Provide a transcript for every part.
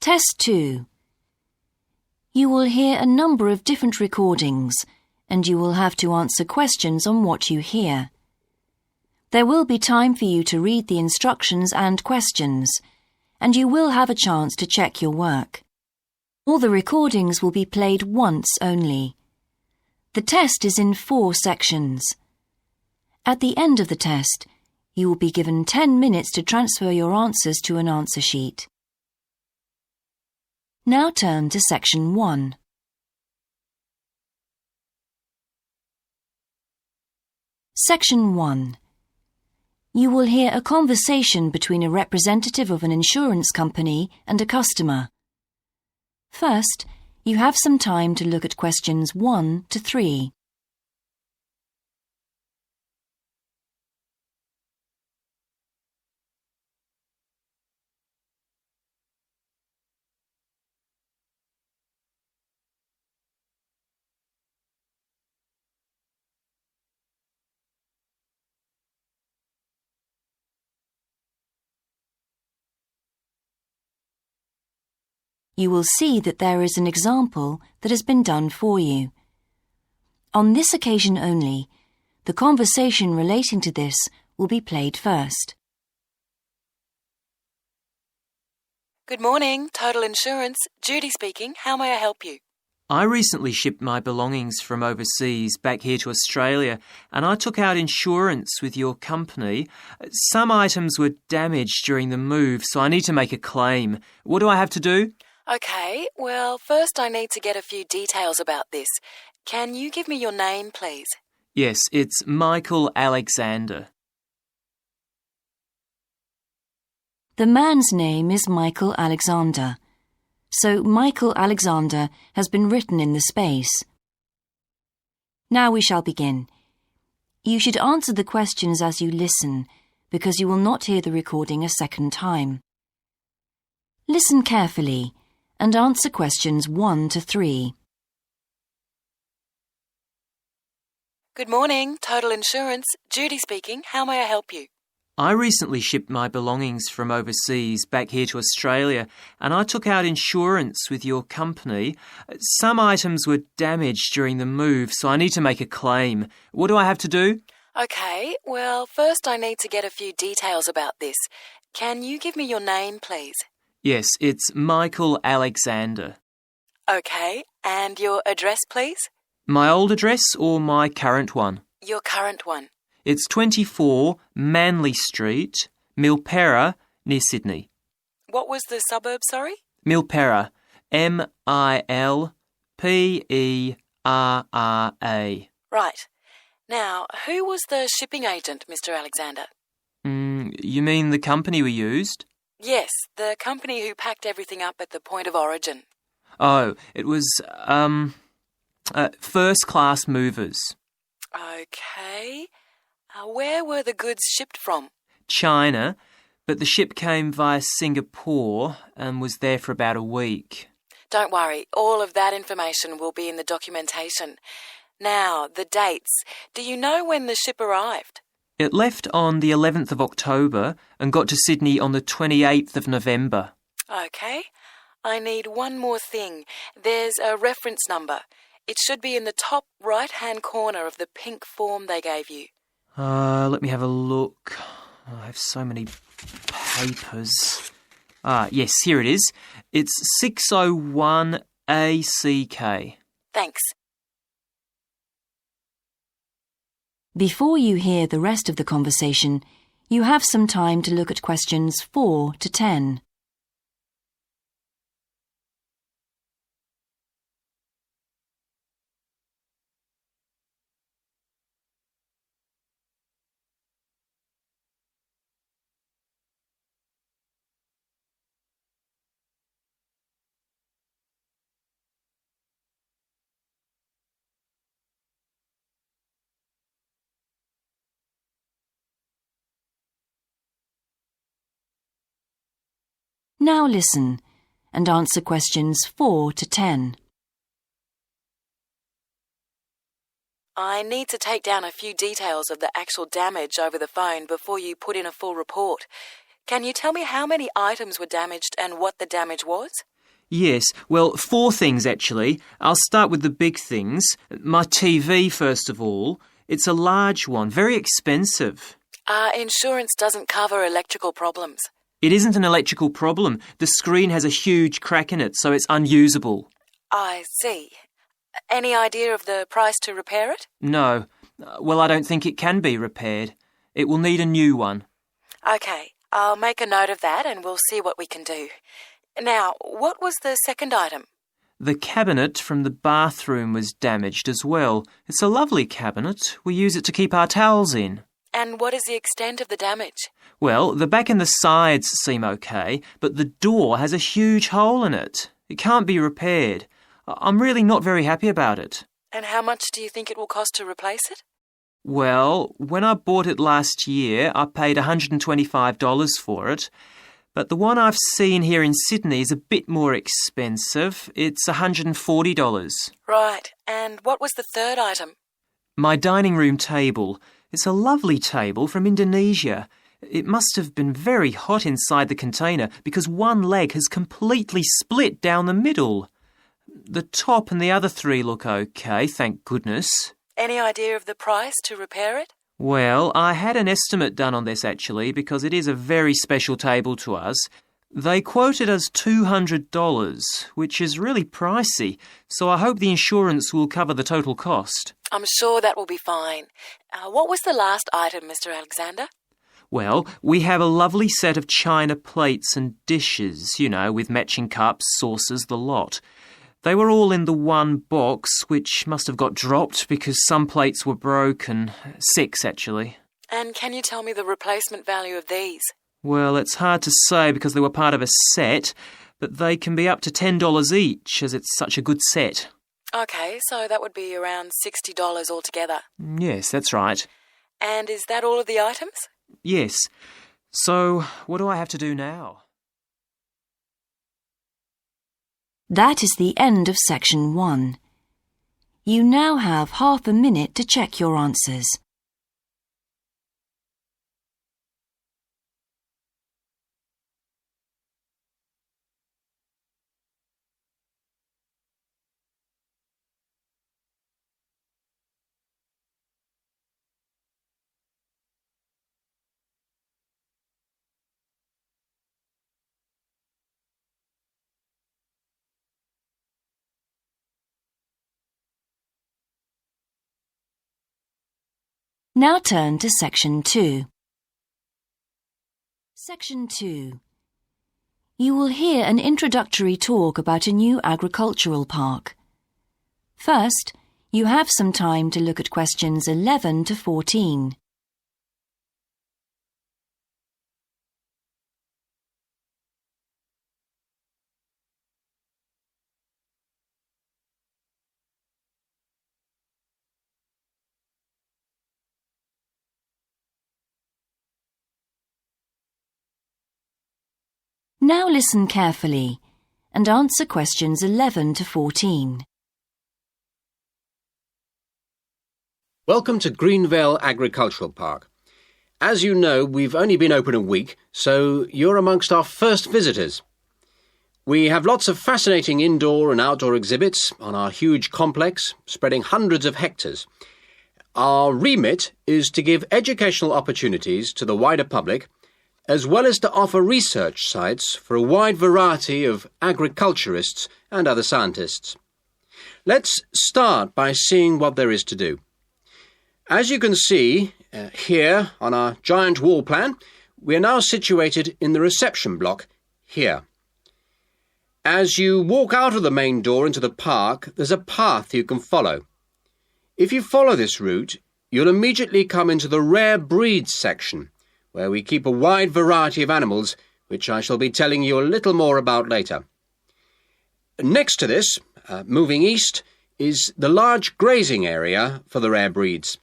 Test 2. You will hear a number of different recordings, and you will have to answer questions on what you hear. There will be time for you to read the instructions and questions, and you will have a chance to check your work. All the recordings will be played once only. The test is in 4 sections. At the end of the test, you will be given 10 minutes to transfer your answers to an answer sheet. Now turn to Section 1. Section 1. You will hear a conversation between a representative of an insurance company and a customer. First, you have some time to look at questions 1 to 3. You will see that there is an example that has been done for you. On this occasion only, the conversation relating to this will be played first. Good morning, Total Insurance. Judy speaking. How may I help you? I recently shipped my belongings from overseas back here to Australia, and I took out insurance with your company. Some items were damaged during the move, so I need to make a claim. What do I have to do? Okay, well, first I need to get a few details about this. Can you give me your name, please? Yes, it's Michael Alexander. The man's name is Michael Alexander, so Michael Alexander has been written in the space. Now we shall begin. You should answer the questions as you listen, because you will not hear the recording a second time. Listen carefully and answer questions 1 to 3. Good morning, Total Insurance. Judy speaking. How may I help you? I recently shipped my belongings from overseas back here to Australia, and I took out insurance with your company. Some items were damaged during the move, so I need to make a claim. What do I have to do? Okay, well, first I need to get a few details about this. Can you give me your name, please? Yes, it's Michael Alexander. Okay, and your address, please? My old address or my current one? Your current one. It's 24 Manly Street, Milperra, near Sydney. What was the suburb, sorry? Milperra, Milperra. Right. Now, who was the shipping agent, Mr. Alexander? You mean the company we used? Yes, the company who packed everything up at the point of origin. Oh, it was, First Class Movers. Okay. Where were the goods shipped from? China, but the ship came via Singapore and was there for about a week. Don't worry, all of that information will be in the documentation. Now, the dates. Do you know when the ship arrived? It left on the 11th of October and got to Sydney on the 28th of November. Okay. I need one more thing. There's a reference number. It should be in the top right-hand corner of the pink form they gave you. Let me have a look. I have so many papers. Yes, here it is. It's 601 ACK. Thanks. Before you hear the rest of the conversation, you have some time to look at questions 4 to 10. Now listen and answer questions 4 to 10. I need to take down a few details of the actual damage over the phone before you put in a full report. Can you tell me how many items were damaged and what the damage was? Yes, well, 4 things actually. I'll start with the big things. My TV, first of all. It's a large one, very expensive. Insurance doesn't cover electrical problems. It isn't an electrical problem. The screen has a huge crack in it, so it's unusable. I see. Any idea of the price to repair it? No. Well, I don't think it can be repaired. It will need a new one. OK, I'll make a note of that and we'll see what we can do. Now, what was the second item? The cabinet from the bathroom was damaged as well. It's a lovely cabinet. We use it to keep our towels in. And what is the extent of the damage? Well, the back and the sides seem okay, but the door has a huge hole in it. It can't be repaired. I'm really not very happy about it. And how much do you think it will cost to replace it? Well, when I bought it last year, I paid $125 for it. But the one I've seen here in Sydney is a bit more expensive. It's $140. Right. And what was the third item? My dining room table. It's a lovely table from Indonesia. It must have been very hot inside the container because one leg has completely split down the middle. The top and the other 3 look okay, thank goodness. Any idea of the price to repair it? Well, I had an estimate done on this actually because it is a very special table to us. They quoted us $200, which is really pricey, so I hope the insurance will cover the total cost. I'm sure that will be fine. What was the last item, Mr. Alexander? Well, we have a lovely set of china plates and dishes, with matching cups, saucers, the lot. They were all in the one box, which must have got dropped because some plates were broken. 6, actually. And can you tell me the replacement value of these? Well, it's hard to say because they were part of a set, but they can be up to $10 each as it's such a good set. OK, so that would be around $60 altogether. Yes, that's right. And is that all of the items? Yes. So, what do I have to do now? That is the end of section 1. You now have half a minute to check your answers. Now turn to section 2. Section 2. You will hear an introductory talk about a new agricultural park. First, you have some time to look at questions 11 to 14. Now listen carefully and answer questions 11 to 14. Welcome to Greenvale Agricultural Park. As you know, we've only been open a week, so you're amongst our first visitors. We have lots of fascinating indoor and outdoor exhibits on our huge complex, spreading hundreds of hectares. Our remit is to give educational opportunities to the wider public, as well as to offer research sites for a wide variety of agriculturists and other scientists. Let's start by seeing what there is to do. As you can see here on our giant wall plan, we are now situated in the reception block here. As you walk out of the main door into the park, there's a path you can follow. If you follow this route, you'll immediately come into the rare breeds section, where we keep a wide variety of animals, which I shall be telling you a little more about later. Next to this, moving east, is the large grazing area for the rare breeds.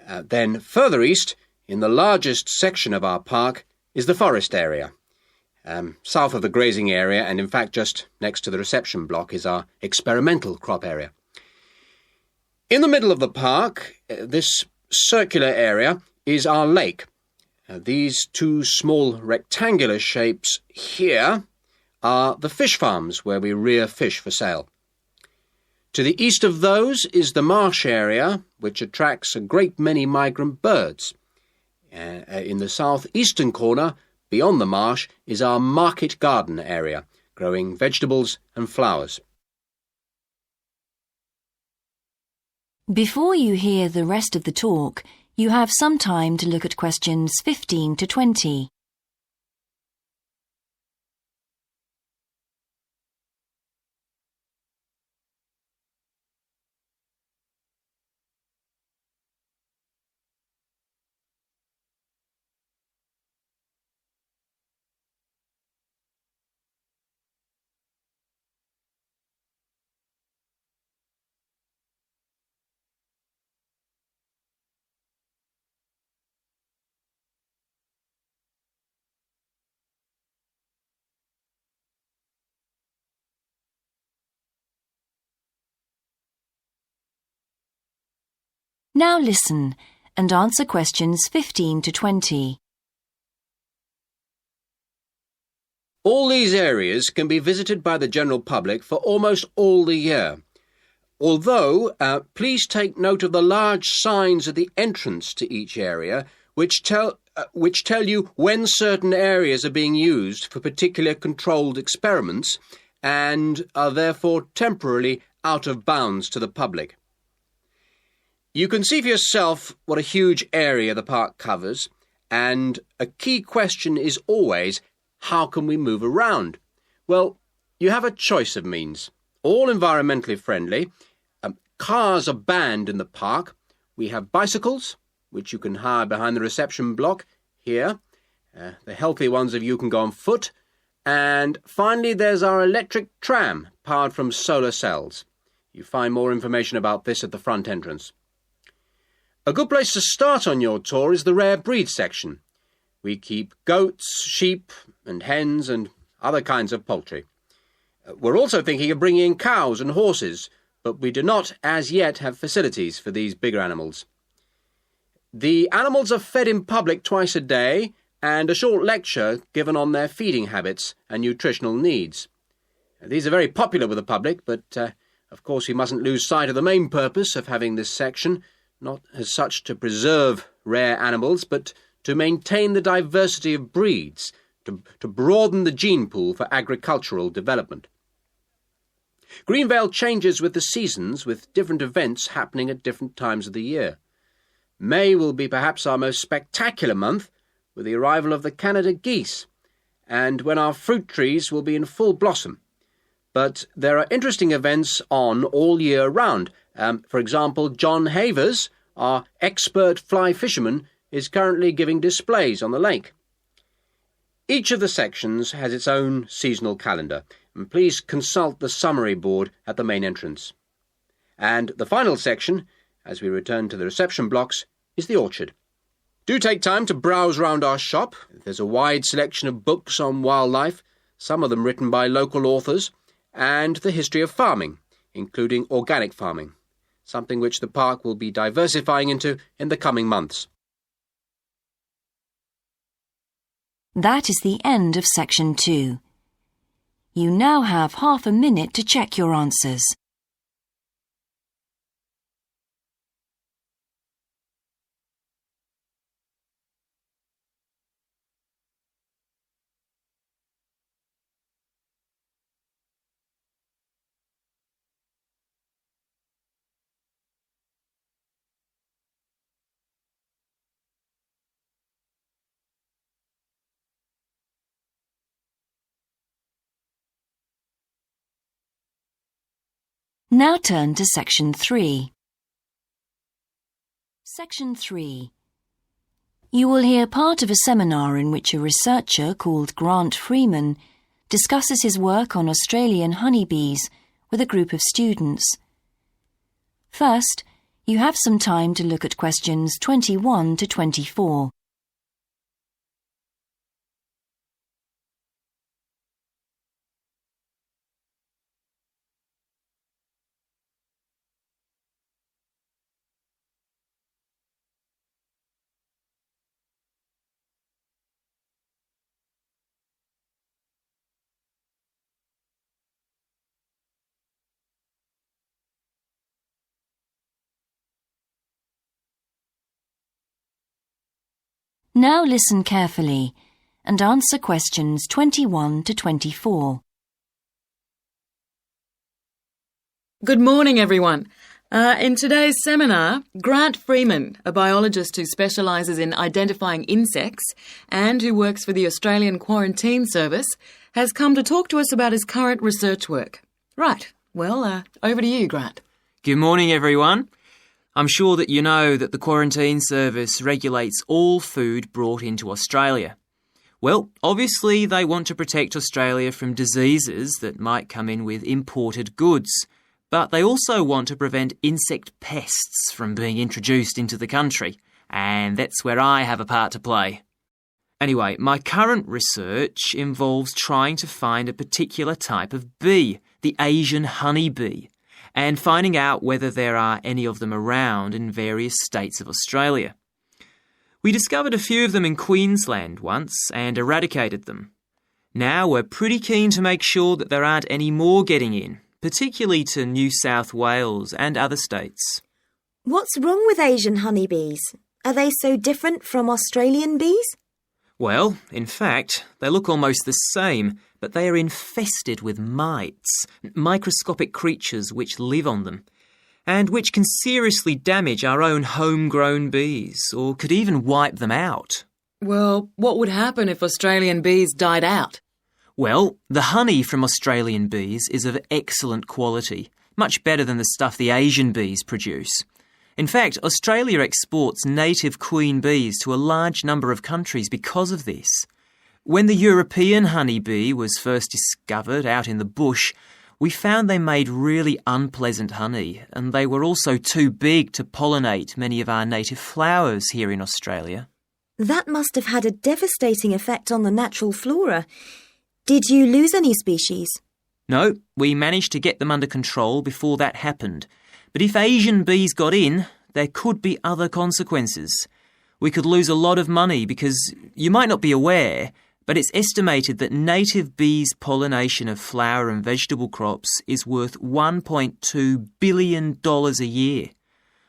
Then further east, in the largest section of our park, is the forest area. South of the grazing area, and in fact just next to the reception block, is our experimental crop area. In the middle of the park, this circular area, is our lake. These two small rectangular shapes here are the fish farms where we rear fish for sale. To the east of those is the marsh area, which attracts a great many migrant birds. In the southeastern corner, beyond the marsh, is our market garden area, growing vegetables and flowers. Before you hear the rest of the talk, you have some time to look at questions 15 to 20. Now listen and answer questions 15 to 20. All these areas can be visited by the general public for almost all the year. Although, please take note of the large signs at the entrance to each area, which tell you when certain areas are being used for particular controlled experiments and are therefore temporarily out of bounds to the public. You can see for yourself what a huge area the park covers, and a key question is always, how can we move around? Well, you have a choice of means, all environmentally friendly. Cars are banned in the park. We have bicycles, which you can hire behind the reception block here. The healthy ones of you can go on foot. And finally, there's our electric tram, powered from solar cells. You find more information about this at the front entrance. A good place to start on your tour is the rare breed section. We keep goats, sheep and hens and other kinds of poultry. We're also thinking of bringing in cows and horses, but we do not as yet have facilities for these bigger animals. The animals are fed in public twice a day and a short lecture given on their feeding habits and nutritional needs. These are very popular with the public, but of course we mustn't lose sight of the main purpose of having this section, not as such to preserve rare animals, but to maintain the diversity of breeds, to broaden the gene pool for agricultural development. Greenvale changes with the seasons, with different events happening at different times of the year. May will be perhaps our most spectacular month, with the arrival of the Canada geese, and when our fruit trees will be in full blossom. But there are interesting events on all year round. For example, John Havers, our expert fly fisherman, is currently giving displays on the lake. Each of the sections has its own seasonal calendar, and please consult the summary board at the main entrance. And the final section, as we return to the reception blocks, is the orchard. Do take time to browse round our shop. There's a wide selection of books on wildlife, some of them written by local authors, and the history of farming, including organic farming, something which the park will be diversifying into in the coming months. That is the end of section 2. You now have half a minute to check your answers. Now turn to section 3. Section 3. You will hear part of a seminar in which a researcher called Grant Freeman discusses his work on Australian honeybees with a group of students. First, you have some time to look at questions 21 to 24. Now listen carefully and answer questions 21 to 24. Good morning, everyone. In today's seminar, Grant Freeman, a biologist who specialises in identifying insects and who works for the Australian Quarantine Service, has come to talk to us about his current research work. Right, well, over to you, Grant. Good morning, everyone. I'm sure that you know that the Quarantine Service regulates all food brought into Australia. Well, obviously they want to protect Australia from diseases that might come in with imported goods, but they also want to prevent insect pests from being introduced into the country, and that's where I have a part to play. Anyway, my current research involves trying to find a particular type of bee, the Asian honeybee, and finding out whether there are any of them around in various states of Australia. We discovered a few of them in Queensland once and eradicated them. Now we're pretty keen to make sure that there aren't any more getting in, particularly to New South Wales and other states. What's wrong with Asian honeybees? Are they so different from Australian bees? Well, in fact, they look almost the same, but they are infested with mites, microscopic creatures which live on them, and which can seriously damage our own homegrown bees, or could even wipe them out. Well, what would happen if Australian bees died out? Well, the honey from Australian bees is of excellent quality, much better than the stuff the Asian bees produce. In fact, Australia exports native queen bees to a large number of countries because of this. When the European honeybee was first discovered out in the bush, we found they made really unpleasant honey, and they were also too big to pollinate many of our native flowers here in Australia. That must have had a devastating effect on the natural flora. Did you lose any species? No, we managed to get them under control before that happened. But if Asian bees got in, there could be other consequences. We could lose a lot of money because, you might not be aware, but it's estimated that native bees' pollination of flower and vegetable crops is worth $1.2 billion a year.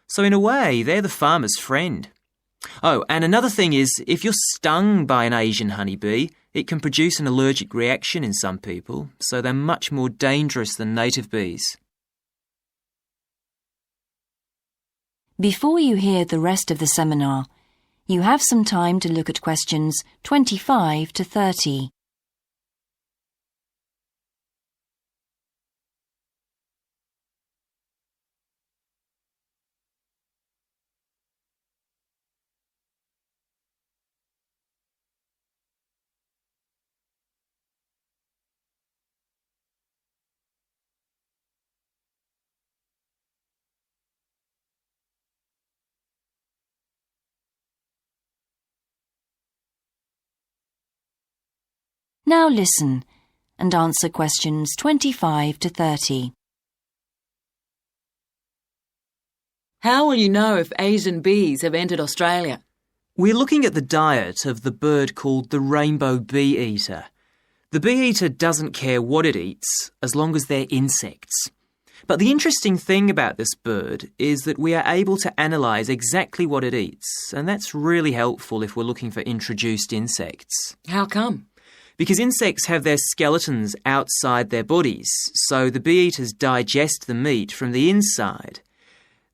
So in a way, they're the farmer's friend. Oh, and another thing is, if you're stung by an Asian honeybee, it can produce an allergic reaction in some people, so they're much more dangerous than native bees. Before you hear the rest of the seminar, you have some time to look at questions 25 to 30. Now listen and answer questions 25 to 30. How will you know if Asian bees have entered Australia? We're looking at the diet of the bird called the rainbow bee-eater. The bee-eater doesn't care what it eats as long as they're insects. But the interesting thing about this bird is that we are able to analyse exactly what it eats, and that's really helpful if we're looking for introduced insects. How come? Because insects have their skeletons outside their bodies, so the bee-eaters digest the meat from the inside.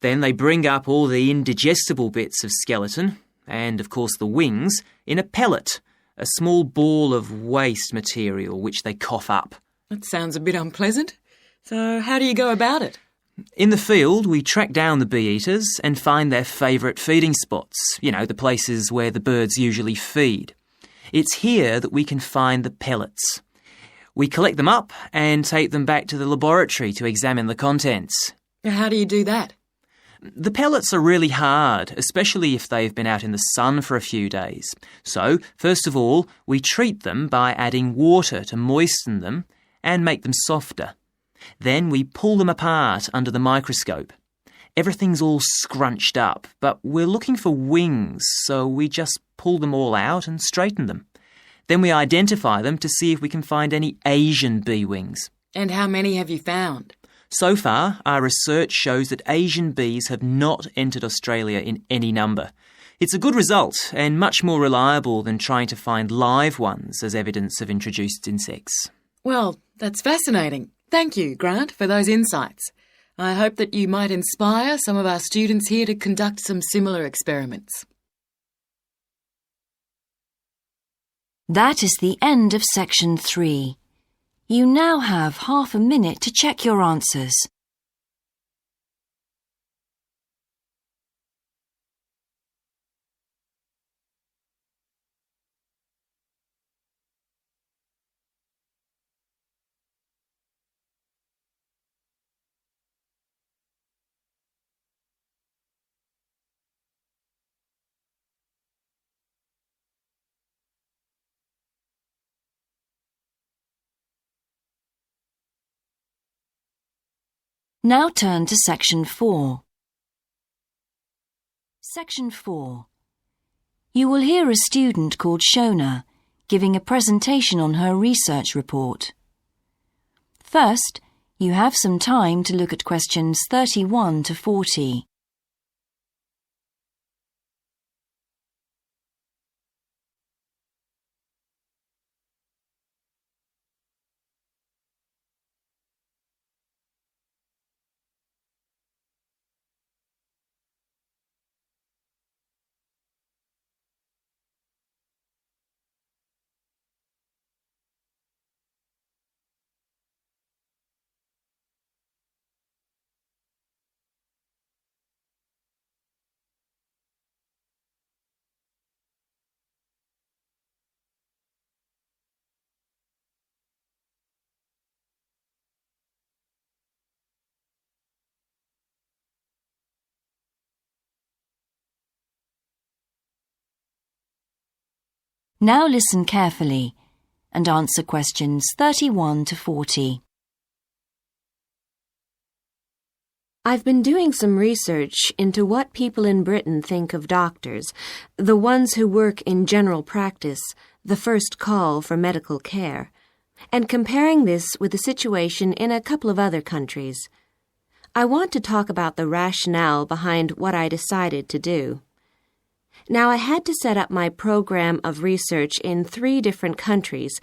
Then they bring up all the indigestible bits of skeleton, and of course the wings, in a pellet, a small ball of waste material which they cough up. That sounds a bit unpleasant. So how do you go about it? In the field, we track down the bee-eaters and find their favourite feeding spots, the places where the birds usually feed. It's here that we can find the pellets. We collect them up and take them back to the laboratory to examine the contents. How do you do that? The pellets are really hard, especially if they've been out in the sun for a few days. So, first of all, we treat them by adding water to moisten them and make them softer. Then we pull them apart under the microscope. Everything's all scrunched up, but we're looking for wings, so we just pull them all out and straighten them. Then we identify them to see if we can find any Asian bee wings. And how many have you found? So far, our research shows that Asian bees have not entered Australia in any number. It's a good result and much more reliable than trying to find live ones as evidence of introduced insects. Well, that's fascinating. Thank you, Grant, for those insights. I hope that you might inspire some of our students here to conduct some similar experiments. That is the end of section 3. You now have half a minute to check your answers. Now turn to section 4. Section 4. You will hear a student called Shona giving a presentation on her research report. First, you have some time to look at questions 31 to 40. Now listen carefully and answer questions 31 to 40. I've been doing some research into what people in Britain think of doctors, the ones who work in general practice, the first call for medical care, and comparing this with the situation in a couple of other countries. I want to talk about the rationale behind what I decided to do. Now, I had to set up my program of research in 3 different countries,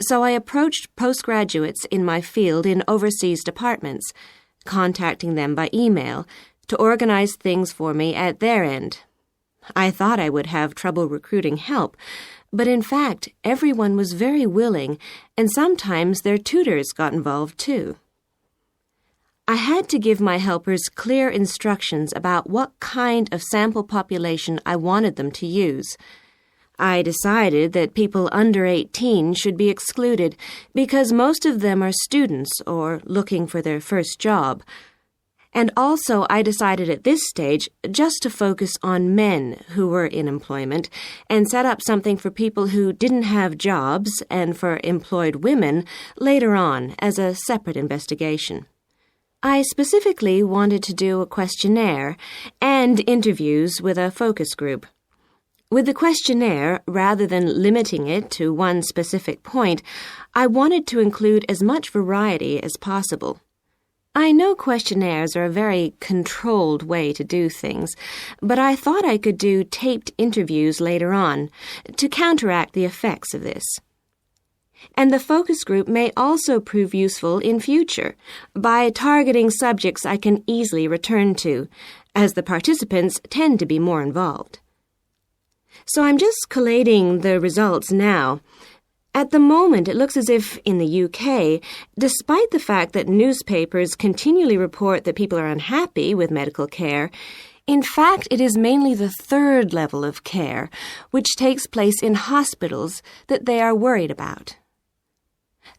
so I approached postgraduates in my field in overseas departments, contacting them by email to organize things for me at their end. I thought I would have trouble recruiting help, but in fact, everyone was very willing, and sometimes their tutors got involved too. I had to give my helpers clear instructions about what kind of sample population I wanted them to use. I decided that people under 18 should be excluded because most of them are students or looking for their first job. And also I decided at this stage just to focus on men who were in employment and set up something for people who didn't have jobs and for employed women later on as a separate investigation. I specifically wanted to do a questionnaire and interviews with a focus group. With the questionnaire, rather than limiting it to one specific point, I wanted to include as much variety as possible. I know questionnaires are a very controlled way to do things, but I thought I could do taped interviews later on to counteract the effects of this. And the focus group may also prove useful in future by targeting subjects I can easily return to, as the participants tend to be more involved. So I'm just collating the results now. At the moment, it looks as if in the UK, despite the fact that newspapers continually report that people are unhappy with medical care, in fact, it is mainly the 3rd level of care, which takes place in hospitals, that they are worried about.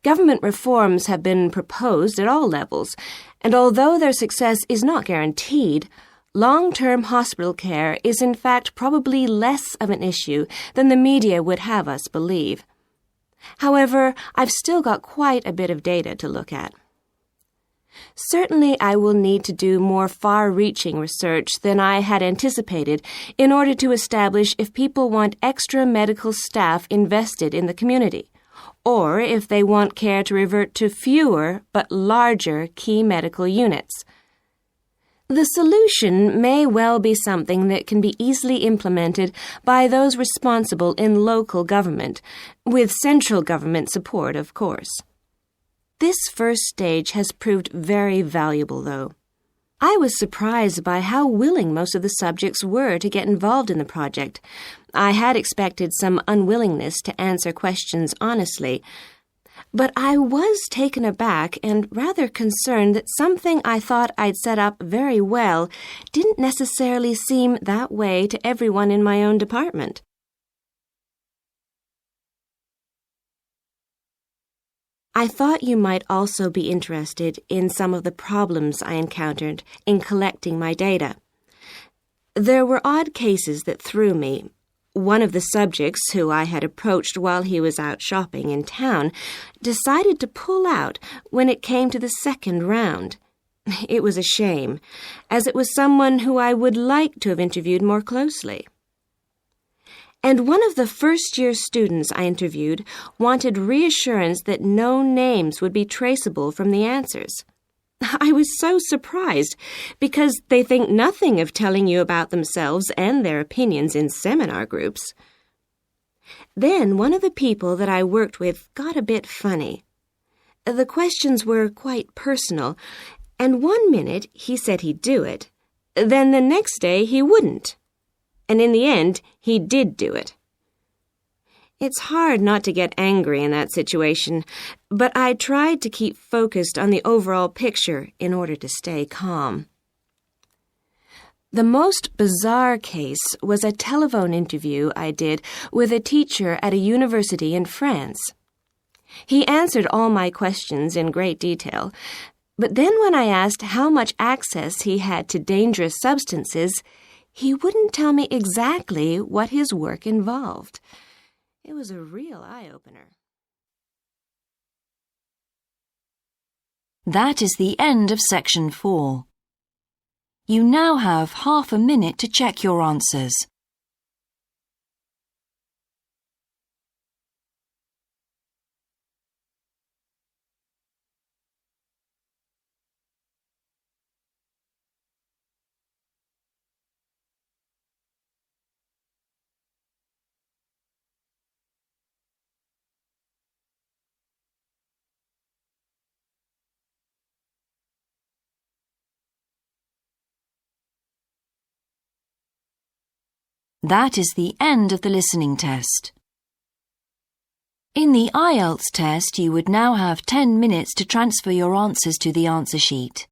Government reforms have been proposed at all levels, and although their success is not guaranteed, long-term hospital care is in fact probably less of an issue than the media would have us believe. However, I've still got quite a bit of data to look at. Certainly, I will need to do more far-reaching research than I had anticipated in order to establish if people want extra medical staff invested in the community, or if they want care to revert to fewer but larger key medical units. The solution may well be something that can be easily implemented by those responsible in local government, with central government support, of course. This first stage has proved very valuable, though. I was surprised by how willing most of the subjects were to get involved in the project. I had expected some unwillingness to answer questions honestly, but I was taken aback and rather concerned that something I thought I'd set up very well didn't necessarily seem that way to everyone in my own department. I thought you might also be interested in some of the problems I encountered in collecting my data. There were odd cases that threw me. One of the subjects, who I had approached while he was out shopping in town, decided to pull out when it came to the second round. It was a shame, as it was someone who I would like to have interviewed more closely. And one of the first-year students I interviewed wanted reassurance that no names would be traceable from the answers. I was so surprised, because they think nothing of telling you about themselves and their opinions in seminar groups. Then one of the people that I worked with got a bit funny. The questions were quite personal, and one minute he said he'd do it, then the next day he wouldn't. And in the end, he did do it. It's hard not to get angry in that situation, but I tried to keep focused on the overall picture in order to stay calm. The most bizarre case was a telephone interview I did with a teacher at a university in France. He answered all my questions in great detail, but then when I asked how much access he had to dangerous substances, he wouldn't tell me exactly what his work involved. It was a real eye-opener. That is the end of section 4. You now have half a minute to check your answers. That is the end of the listening test. In the IELTS test, you would now have 10 minutes to transfer your answers to the answer sheet.